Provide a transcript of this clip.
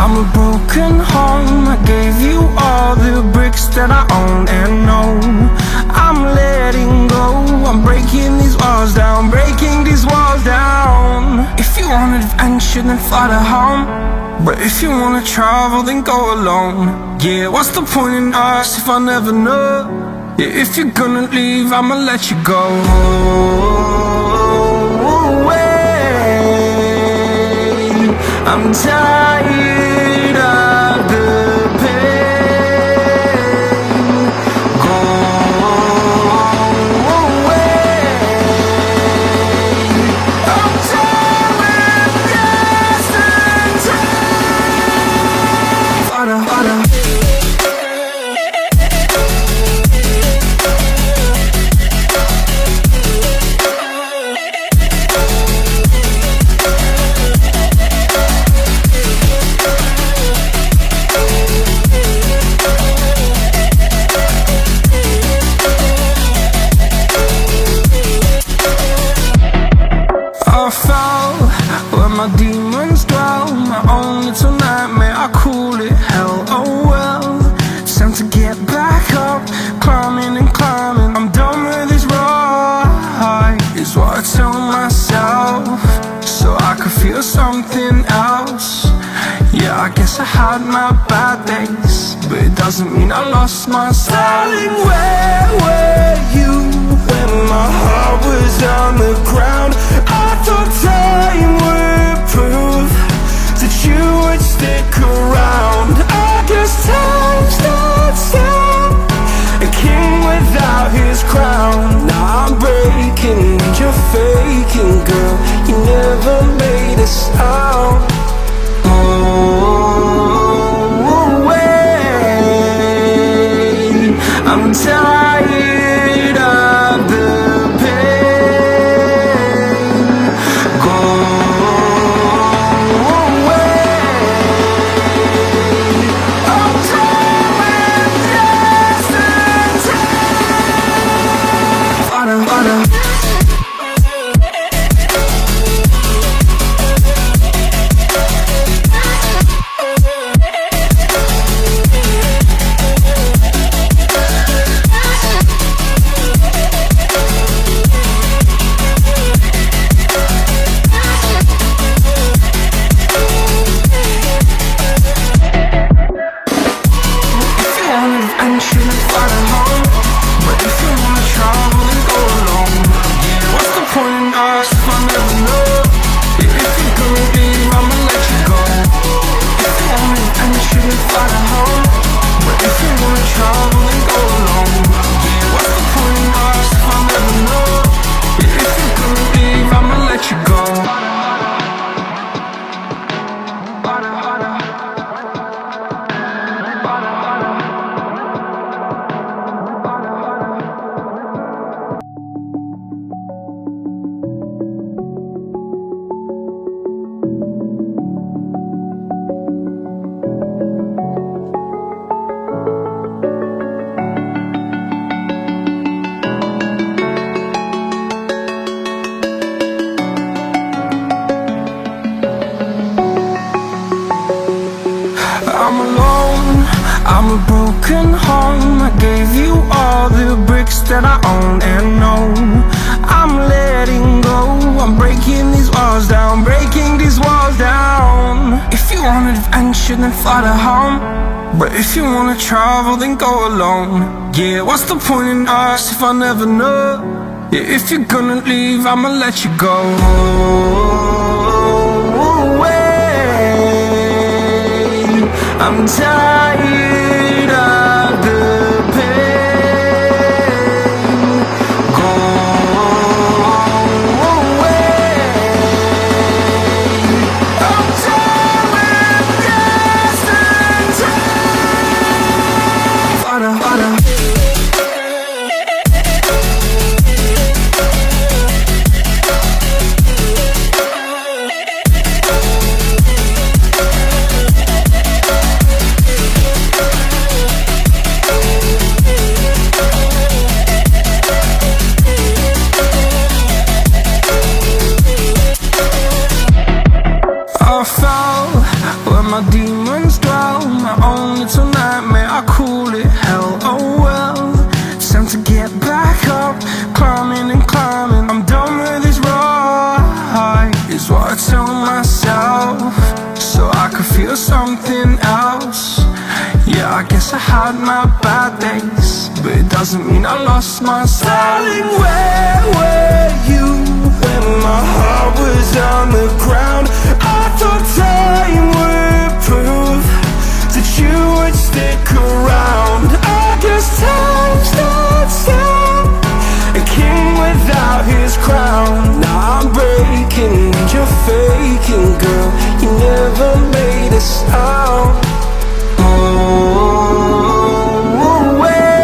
I'm a broken home. I gave you all the bricks that I own and know. I'm letting go. I'm breaking these walls down, breaking these walls down. If you want adventure, then fly to home. But if you wanna travel, then go alone. Yeah, what's the point in us if I never know? Yeah, if you're gonna leave, I'ma let you go. I'm tired of the pain. Go away. I'm tired with guessing time. Harder, harder. I fell where my demons dwell. My own little nightmare, I call it hell. Oh well, it's time to get back up. Climbing and climbing, I'm done with this ride, is what I tell myself, so I could feel something else. Yeah, I guess I had my bad days, but it doesn't mean I lost my style. Darling, where were you when my heart was on the ground? I thought time would prove that you would stick around. I guess time starts down, a king without his crown. Now I'm breaking and you're faking, girl. You never made a sound. Oh, wait, I'm tired of the pain. Go away. I'm tired with guessing time. Harder, harder. I'm alone, I'm a broken home. I gave you all the bricks that I own and know. I'm letting go. I'm breaking these walls down, breaking these walls down. If you want adventure, then fly to home. But if you wanna travel, then go alone. Yeah, what's the point in us if I never know? Yeah, if you're gonna leave, I'ma let you go. I'm tired of the pain. Go away. I'm tired with guessing time. Harder, harder. had my bad days, but it doesn't mean I lost my style. Darling, where were you when my heart was on the ground? I thought time would prove that you would stick around. I guess time stood still, a king without his crown. Now I'm breaking and you're faking, girl. You never made a sound.